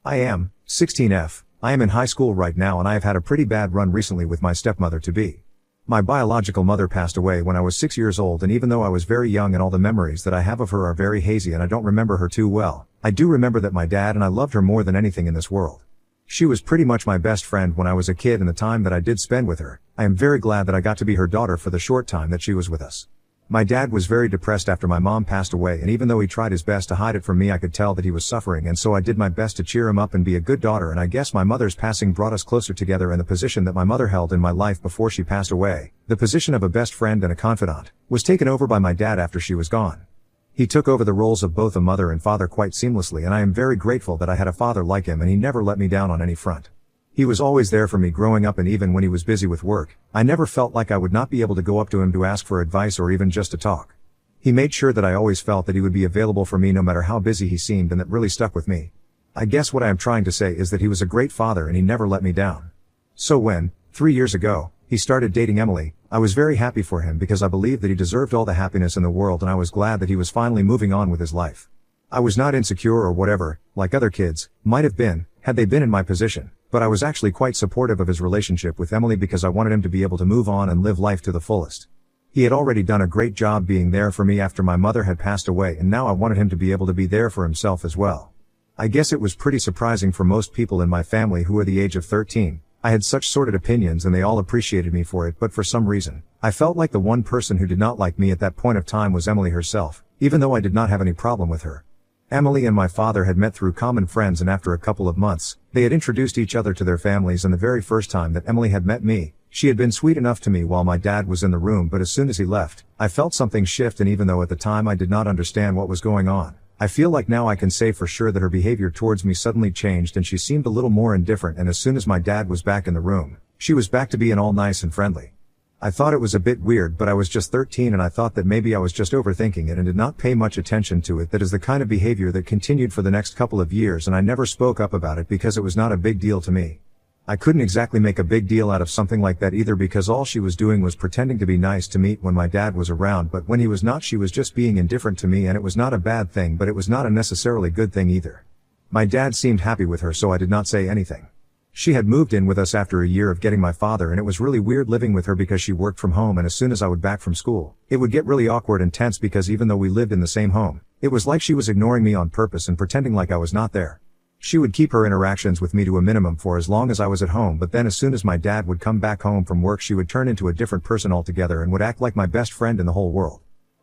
I am 16F. I am in high school right now and I have had a pretty bad run recently with my stepmother-to-be. My biological mother passed away when I was 6 years old, and even though I was very young and all the memories that I have of her are very hazy and I don't remember her too well, I do remember that my dad and I loved her more than anything in this world. She was pretty much my best friend when I was a kid, and the time that I did spend with her, I am very glad that I got to be her daughter for the short time that she was with us. My dad was very depressed after my mom passed away, and even though he tried his best to hide it from me, I could tell that he was suffering, and so I did my best to cheer him up and be a good daughter, and I guess my mother's passing brought us closer together, and the position that my mother held in my life before she passed away, the position of a best friend and a confidant, was taken over by my dad after she was gone. He took over the roles of both a mother and father quite seamlessly, and I am very grateful that I had a father like him, and he never let me down on any front. He was always there for me growing up, and even when he was busy with work, I never felt like I would not be able to go up to him to ask for advice or even just to talk. He made sure that I always felt that he would be available for me no matter how busy he seemed, and that really stuck with me. I guess what I am trying to say is that he was a great father and he never let me down. So when, 3 years ago, he started dating Emily, I was very happy for him because I believed that he deserved all the happiness in the world, and I was glad that he was finally moving on with his life. I was not insecure or whatever, like other kids might have been, had they been in my position, but I was actually quite supportive of his relationship with Emily because I wanted him to be able to move on and live life to the fullest. He had already done a great job being there for me after my mother had passed away, and now I wanted him to be able to be there for himself as well. I guess it was pretty surprising for most people in my family who were the age of 13. I had such sorted opinions and they all appreciated me for it, but for some reason, I felt like the one person who did not like me at that point of time was Emily herself, even though I did not have any problem with her. Emily and my father had met through common friends, and after a couple of months, they had introduced each other to their families, and the very first time that Emily had met me, she had been sweet enough to me while my dad was in the room, but as soon as he left, I felt something shift, and even though at the time I did not understand what was going on, I feel like now I can say for sure that her behavior towards me suddenly changed and she seemed a little more indifferent, and as soon as my dad was back in the room, she was back to being all nice and friendly. I thought it was a bit weird, but I was just 13 and I thought that maybe I was just overthinking it and did not pay much attention to it. That is the kind of behavior that continued for the next couple of years, and I never spoke up about it because it was not a big deal to me. I couldn't exactly make a big deal out of something like that either, because all she was doing was pretending to be nice to me when my dad was around, but when he was not, she was just being indifferent to me, and it was not a bad thing, but it was not a necessarily good thing either. My dad seemed happy with her, so I did not say anything. She had moved in with us after a year of getting my father, and it was really weird living with her because she worked from home, and as soon as I would back from school, it would get really awkward and tense because even though we lived in the same home, it was like she was ignoring me on purpose and pretending like I was not there. She would keep her interactions with me to a minimum for as long as I was at home, but then as soon as my dad would come back home from work, she would turn into a different person altogether and would act like my best friend in the whole world.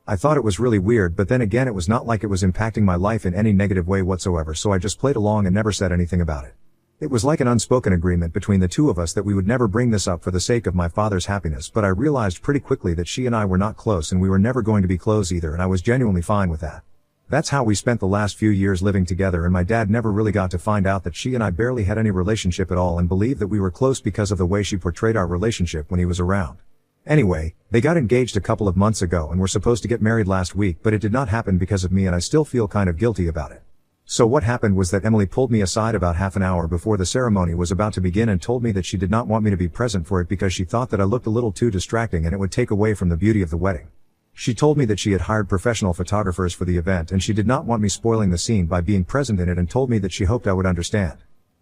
I thought it was really weird, but then again it was not like it was impacting my life in any negative way whatsoever, so I just played along and never said anything about it. It was like an unspoken agreement between the two of us that we would never bring this up for the sake of my father's happiness, but I realized pretty quickly that she and I were not close, and we were never going to be close either, and I was genuinely fine with that. That's how we spent the last few years living together, and my dad never really got to find out that she and I barely had any relationship at all and believed that we were close because of the way she portrayed our relationship when he was around. Anyway, they got engaged a couple of months ago and were supposed to get married last week, but it did not happen because of me, and I still feel kind of guilty about it. So what happened was that Emily pulled me aside about half an hour before the ceremony was about to begin and told me that she did not want me to be present for it because she thought that I looked a little too distracting and it would take away from the beauty of the wedding. She told me that she had hired professional photographers for the event and she did not want me spoiling the scene by being present in it, and told me that she hoped I would understand.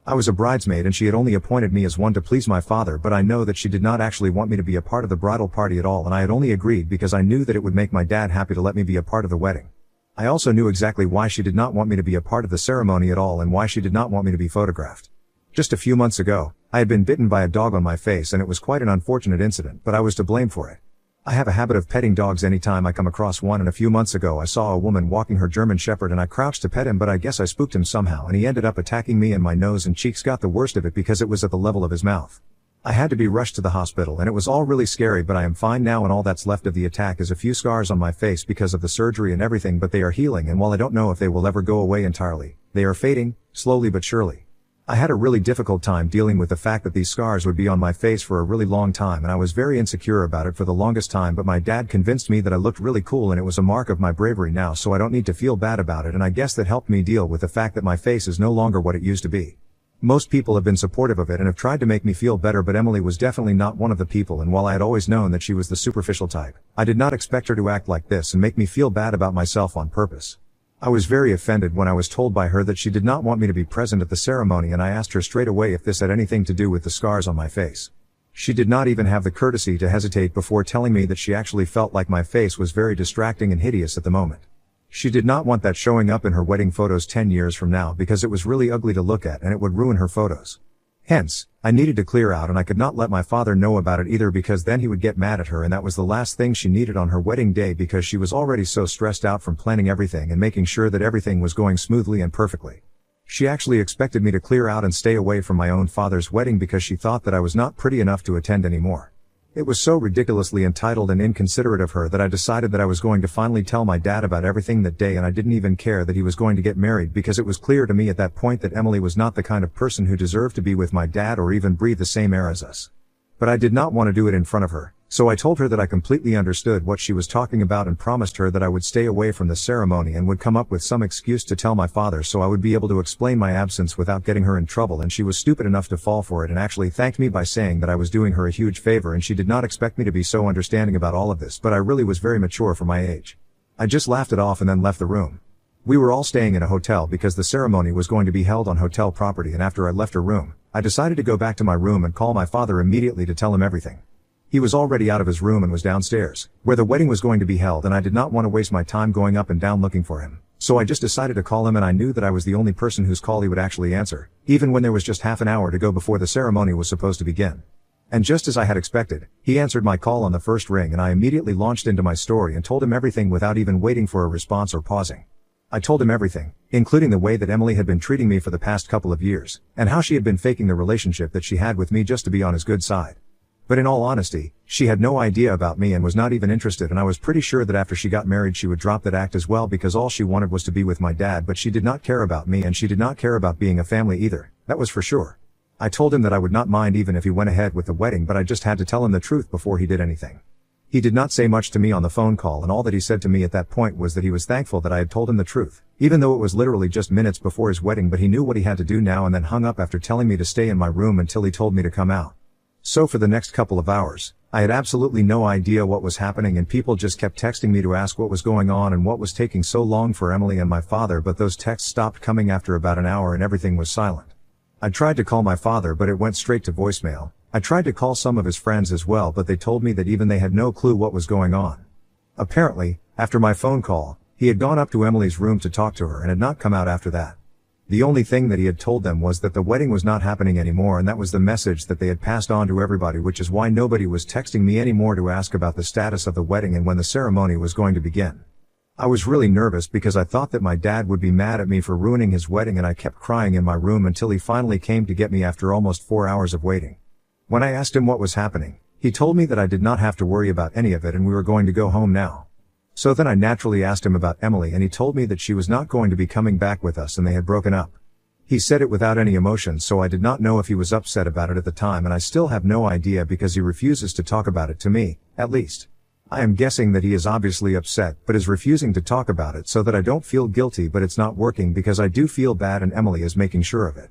I was a bridesmaid and she had only appointed me as one to please my father, but I know that she did not actually want me to be a part of the bridal party at all, and I had only agreed because I knew that it would make my dad happy to let me be a part of the wedding. I also knew exactly why she did not want me to be a part of the ceremony at all and why she did not want me to be photographed. Just a few months ago, I had been bitten by a dog on my face, and it was quite an unfortunate incident, but I was to blame for it. I have a habit of petting dogs anytime I come across one, and a few months ago I saw a woman walking her German Shepherd and I crouched to pet him, but I guess I spooked him somehow and he ended up attacking me, and my nose and cheeks got the worst of it because it was at the level of his mouth. I had to be rushed to the hospital and it was all really scary, but I am fine now, and all that's left of the attack is a few scars on my face because of the surgery and everything, but they are healing, and while I don't know if they will ever go away entirely, they are fading, slowly but surely. I had a really difficult time dealing with the fact that these scars would be on my face for a really long time, and I was very insecure about it for the longest time, but my dad convinced me that I looked really cool and it was a mark of my bravery now, so I don't need to feel bad about it, and I guess that helped me deal with the fact that my face is no longer what it used to be. Most people have been supportive of it and have tried to make me feel better, but Emily was definitely not one of the people, and while I had always known that she was the superficial type, I did not expect her to act like this and make me feel bad about myself on purpose. I was very offended when I was told by her that she did not want me to be present at the ceremony, and I asked her straight away if this had anything to do with the scars on my face. She did not even have the courtesy to hesitate before telling me that she actually felt like my face was very distracting and hideous at the moment. She did not want that showing up in her wedding photos 10 years from now because it was really ugly to look at and it would ruin her photos. Hence, I needed to clear out, and I could not let my father know about it either because then he would get mad at her, and that was the last thing she needed on her wedding day because she was already so stressed out from planning everything and making sure that everything was going smoothly and perfectly. She actually expected me to clear out and stay away from my own father's wedding because she thought that I was not pretty enough to attend anymore. It was so ridiculously entitled and inconsiderate of her that I decided that I was going to finally tell my dad about everything that day, and I didn't even care that he was going to get married because it was clear to me at that point that Emily was not the kind of person who deserved to be with my dad or even breathe the same air as us. But I did not want to do it in front of her, so I told her that I completely understood what she was talking about and promised her that I would stay away from the ceremony and would come up with some excuse to tell my father so I would be able to explain my absence without getting her in trouble, and she was stupid enough to fall for it and actually thanked me by saying that I was doing her a huge favor and she did not expect me to be so understanding about all of this, but I really was very mature for my age. I just laughed it off and then left the room. We were all staying in a hotel because the ceremony was going to be held on hotel property, and after I left her room, I decided to go back to my room and call my father immediately to tell him everything. He was already out of his room and was downstairs, where the wedding was going to be held, and I did not want to waste my time going up and down looking for him. So I just decided to call him, and I knew that I was the only person whose call he would actually answer, even when there was just half an hour to go before the ceremony was supposed to begin. And just as I had expected, he answered my call on the first ring, and I immediately launched into my story and told him everything without even waiting for a response or pausing. I told him everything, including the way that Emily had been treating me for the past couple of years, and how she had been faking the relationship that she had with me just to be on his good side. But in all honesty, she had no idea about me and was not even interested, and I was pretty sure that after she got married she would drop that act as well because all she wanted was to be with my dad, but she did not care about me and she did not care about being a family either, that was for sure. I told him that I would not mind even if he went ahead with the wedding, but I just had to tell him the truth before he did anything. He did not say much to me on the phone call, and all that he said to me at that point was that he was thankful that I had told him the truth, even though it was literally just minutes before his wedding, but he knew what he had to do now, and then hung up after telling me to stay in my room until he told me to come out. So for the next couple of hours, I had absolutely no idea what was happening, and people just kept texting me to ask what was going on and what was taking so long for Emily and my father, but those texts stopped coming after about an hour and everything was silent. I tried to call my father, but it went straight to voicemail. I tried to call some of his friends as well, but they told me that even they had no clue what was going on. Apparently, after my phone call, he had gone up to Emily's room to talk to her and had not come out after that. The only thing that he had told them was that the wedding was not happening anymore, and that was the message that they had passed on to everybody, which is why nobody was texting me anymore to ask about the status of the wedding and when the ceremony was going to begin. I was really nervous because I thought that my dad would be mad at me for ruining his wedding, and I kept crying in my room until he finally came to get me after almost 4 hours of waiting. When I asked him what was happening, he told me that I did not have to worry about any of it and we were going to go home now. So then I naturally asked him about Emily, and he told me that she was not going to be coming back with us and they had broken up. He said it without any emotion, so I did not know if he was upset about it at the time, and I still have no idea because he refuses to talk about it to me, at least. I am guessing that he is obviously upset but is refusing to talk about it so that I don't feel guilty, but it's not working because I do feel bad and Emily is making sure of it.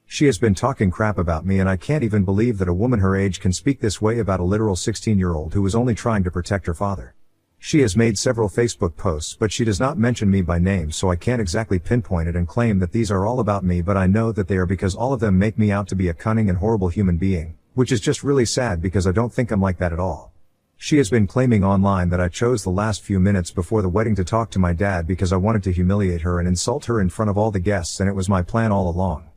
She has been talking crap about me, and I can't even believe that a woman her age can speak this way about a literal 16-year-old who was only trying to protect her father. She has made several Facebook posts, but she does not mention me by name, so I can't exactly pinpoint it and claim that these are all about me, but I know that they are because all of them make me out to be a cunning and horrible human being, which is just really sad because I don't think I'm like that at all. She has been claiming online that I chose the last few minutes before the wedding to talk to my dad because I wanted to humiliate her and insult her in front of all the guests, and it was my plan all along.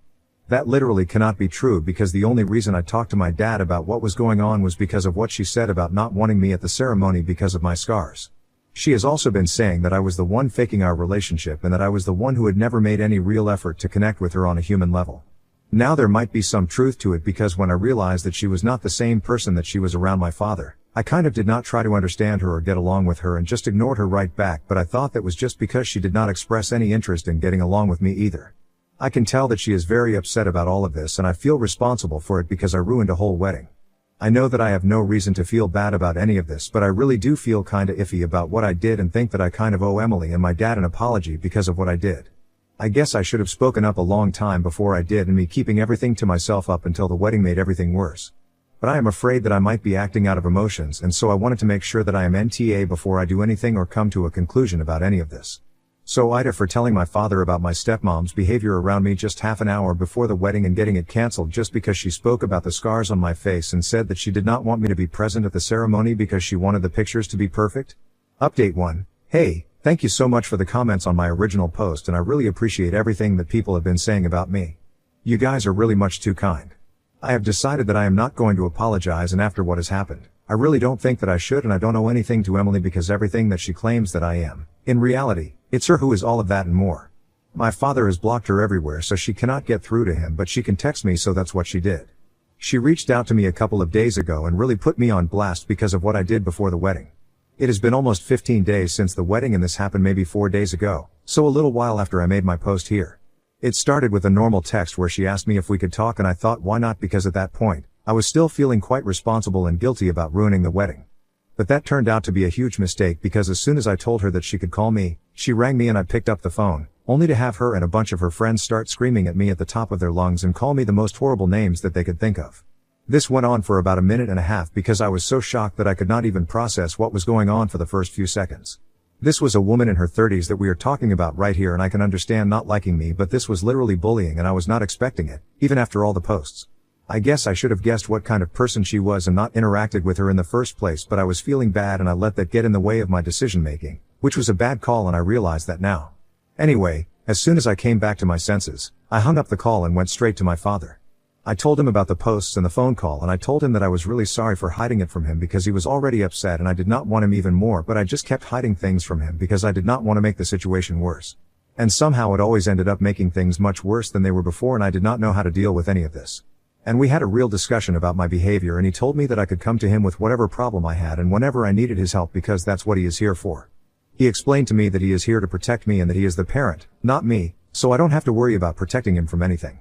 That literally cannot be true because the only reason I talked to my dad about what was going on was because of what she said about not wanting me at the ceremony because of my scars. She has also been saying that I was the one faking our relationship and that I was the one who had never made any real effort to connect with her on a human level. Now there might be some truth to it because when I realized that she was not the same person that she was around my father, I kind of did not try to understand her or get along with her and just ignored her right back, but I thought that was just because she did not express any interest in getting along with me either. I can tell that she is very upset about all of this, and I feel responsible for it because I ruined a whole wedding. I know that I have no reason to feel bad about any of this, but I really do feel kinda iffy about what I did and think that I kind of owe Emily and my dad an apology because of what I did. I guess I should have spoken up a long time before I did, and me keeping everything to myself up until the wedding made everything worse. But I am afraid that I might be acting out of emotions, and so I wanted to make sure that I am NTA before I do anything or come to a conclusion about any of this. So Ida for telling my father about my stepmom's behavior around me just half an hour before the wedding and getting it cancelled just because she spoke about the scars on my face and said that she did not want me to be present at the ceremony because she wanted the pictures to be perfect. Update 1. Hey, thank you so much for the comments on my original post, and I really appreciate everything that people have been saying about me. You guys are really much too kind. I have decided that I am not going to apologize, and after what has happened, I really don't think that I should, and I don't owe anything to Emily because everything that she claims that I am, in reality, it's her who is all of that and more. My father has blocked her everywhere so she cannot get through to him, but she can text me, so that's what she did. She reached out to me a couple of days ago and really put me on blast because of what I did before the wedding. It has been almost 15 days since the wedding, and this happened maybe 4 days ago, so a little while after I made my post here. It started with a normal text where she asked me if we could talk, and I thought why not, because at that point, I was still feeling quite responsible and guilty about ruining the wedding. But that turned out to be a huge mistake because as soon as I told her that she could call me, she rang me and I picked up the phone, only to have her and a bunch of her friends start screaming at me at the top of their lungs and call me the most horrible names that they could think of. This went on for about a minute and a half because I was so shocked that I could not even process what was going on for the first few seconds. This was a woman in her 30s that we are talking about right here, and I can understand not liking me, but this was literally bullying and I was not expecting it, even after all the posts. I guess I should have guessed what kind of person she was and not interacted with her in the first place, but I was feeling bad and I let that get in the way of my decision making, which was a bad call, and I realize that now. Anyway, as soon as I came back to my senses, I hung up the call and went straight to my father. I told him about the posts and the phone call, and I told him that I was really sorry for hiding it from him because he was already upset and I did not want him even more, but I just kept hiding things from him because I did not want to make the situation worse. And somehow it always ended up making things much worse than they were before, and I did not know how to deal with any of this. And we had a real discussion about my behavior, and he told me that I could come to him with whatever problem I had and whenever I needed his help because that's what he is here for. He explained to me that he is here to protect me and that he is the parent, not me, so I don't have to worry about protecting him from anything.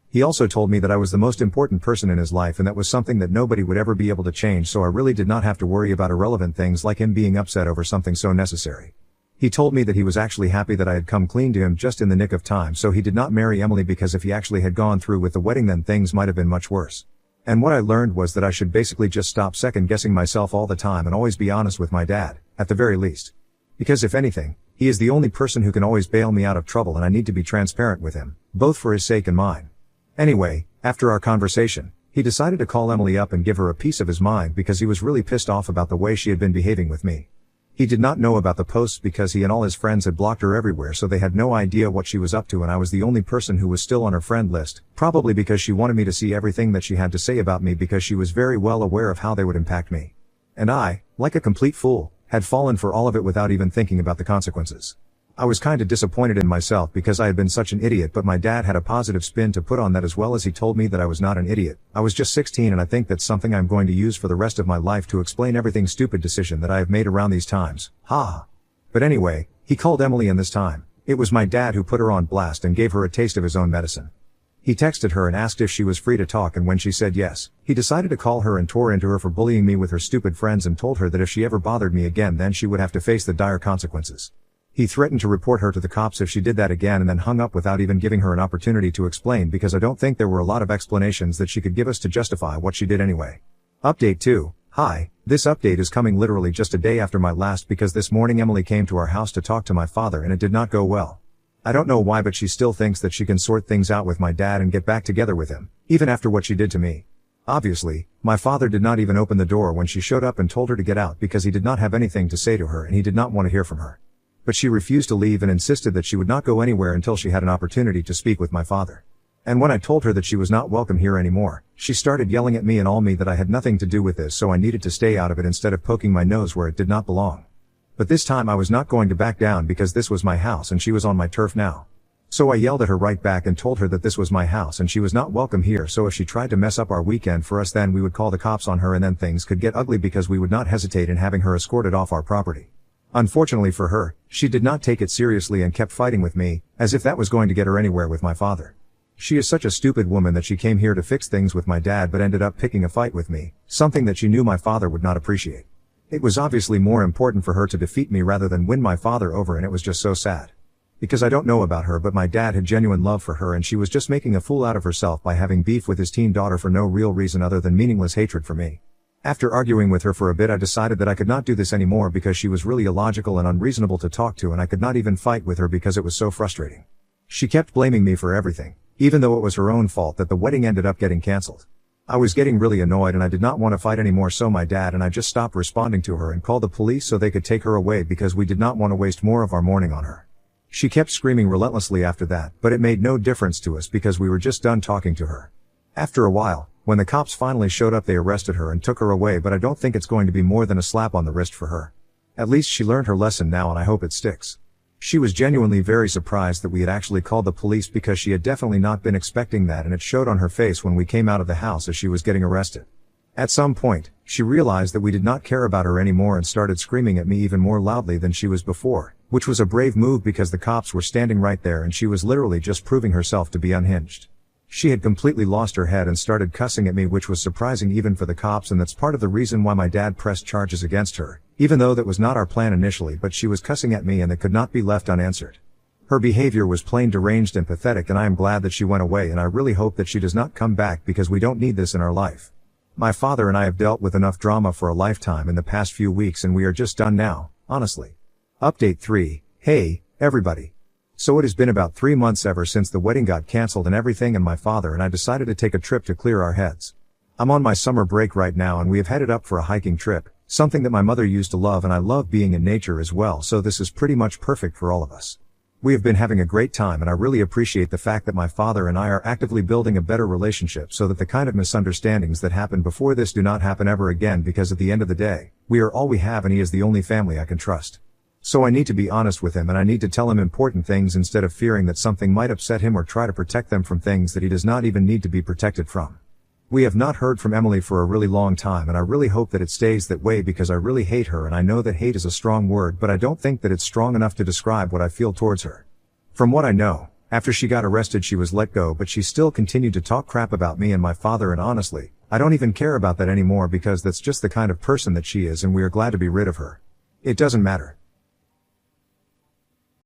He also told me that I was the most important person in his life, and that was something that nobody would ever be able to change, so I really did not have to worry about irrelevant things like him being upset over something so necessary. He told me that he was actually happy that I had come clean to him just in the nick of time, so he did not marry Emily, because if he actually had gone through with the wedding then things might have been much worse. And what I learned was that I should basically just stop second guessing myself all the time and always be honest with my dad, at the very least. Because if anything, he is the only person who can always bail me out of trouble, and I need to be transparent with him, both for his sake and mine. Anyway, after our conversation, he decided to call Emily up and give her a piece of his mind because he was really pissed off about the way she had been behaving with me. He did not know about the posts because he and all his friends had blocked her everywhere, so they had no idea what she was up to, and I was the only person who was still on her friend list, probably because she wanted me to see everything that she had to say about me because she was very well aware of how they would impact me. And I, like a complete fool, had fallen for all of it without even thinking about the consequences. I was kinda disappointed in myself because I had been such an idiot, but my dad had a positive spin to put on that as well, as he told me that I was not an idiot. I was just 16, and I think that's something I'm going to use for the rest of my life to explain everything stupid decision that I have made around these times. Ha. But anyway, he called Emily, and this time, it was my dad who put her on blast and gave her a taste of his own medicine. He texted her and asked if she was free to talk, and when she said yes, he decided to call her and tore into her for bullying me with her stupid friends and told her that if she ever bothered me again then she would have to face the dire consequences. He threatened to report her to the cops if she did that again, and then hung up without even giving her an opportunity to explain, because I don't think there were a lot of explanations that she could give us to justify what she did anyway. Update 2. Hi, this update is coming literally just a day after my last, because this morning Emily came to our house to talk to my father and it did not go well. I don't know why, but she still thinks that she can sort things out with my dad and get back together with him, even after what she did to me. Obviously, my father did not even open the door when she showed up and told her to get out because he did not have anything to say to her and he did not want to hear from her. But she refused to leave and insisted that she would not go anywhere until she had an opportunity to speak with my father. And when I told her that she was not welcome here anymore, she started yelling at me and all me that I had nothing to do with this, so I needed to stay out of it instead of poking my nose where it did not belong. But this time I was not going to back down because this was my house and she was on my turf now. So I yelled at her right back and told her that this was my house and she was not welcome here, so if she tried to mess up our weekend for us then we would call the cops on her, and then things could get ugly because we would not hesitate in having her escorted off our property. Unfortunately for her, she did not take it seriously and kept fighting with me, as if that was going to get her anywhere with my father. She is such a stupid woman that she came here to fix things with my dad but ended up picking a fight with me, something that she knew my father would not appreciate. It was obviously more important for her to defeat me rather than win my father over, and it was just so sad. Because I don't know about her, but my dad had genuine love for her and she was just making a fool out of herself by having beef with his teen daughter for no real reason other than meaningless hatred for me. After arguing with her for a bit, I decided that I could not do this anymore because she was really illogical and unreasonable to talk to, and I could not even fight with her because it was so frustrating. She kept blaming me for everything, even though it was her own fault that the wedding ended up getting cancelled. I was getting really annoyed and I did not want to fight anymore, so my dad and I just stopped responding to her and called the police so they could take her away because we did not want to waste more of our morning on her. She kept screaming relentlessly after that, but it made no difference to us because we were just done talking to her. After a while, when the cops finally showed up, they arrested her and took her away, but I don't think it's going to be more than a slap on the wrist for her. At least she learned her lesson now and I hope it sticks. She was genuinely very surprised that we had actually called the police because she had definitely not been expecting that, and it showed on her face when we came out of the house as she was getting arrested. At some point, she realized that we did not care about her anymore and started screaming at me even more loudly than she was before, which was a brave move because the cops were standing right there and she was literally just proving herself to be unhinged. She had completely lost her head and started cussing at me, which was surprising even for the cops, and that's part of the reason why my dad pressed charges against her, even though that was not our plan initially, but she was cussing at me and it could not be left unanswered. Her behavior was plain deranged and pathetic, and I am glad that she went away, and I really hope that she does not come back because we don't need this in our life. My father and I have dealt with enough drama for a lifetime in the past few weeks and we are just done now, honestly. Update 3. Hey, everybody. So it has been about 3 months ever since the wedding got cancelled and everything, and my father and I decided to take a trip to clear our heads. I'm on my summer break right now and we have headed up for a hiking trip, something that my mother used to love, and I love being in nature as well, so this is pretty much perfect for all of us. We have been having a great time and I really appreciate the fact that my father and I are actively building a better relationship so that the kind of misunderstandings that happened before this do not happen ever again, because at the end of the day, we are all we have and he is the only family I can trust. So I need to be honest with him and I need to tell him important things instead of fearing that something might upset him, or try to protect them from things that he does not even need to be protected from. We have not heard from Emily for a really long time and I really hope that it stays that way because I really hate her, and I know that hate is a strong word, but I don't think that it's strong enough to describe what I feel towards her. From what I know, after she got arrested she was let go, but she still continued to talk crap about me and my father, and honestly, I don't even care about that anymore because that's just the kind of person that she is and we are glad to be rid of her. It doesn't matter.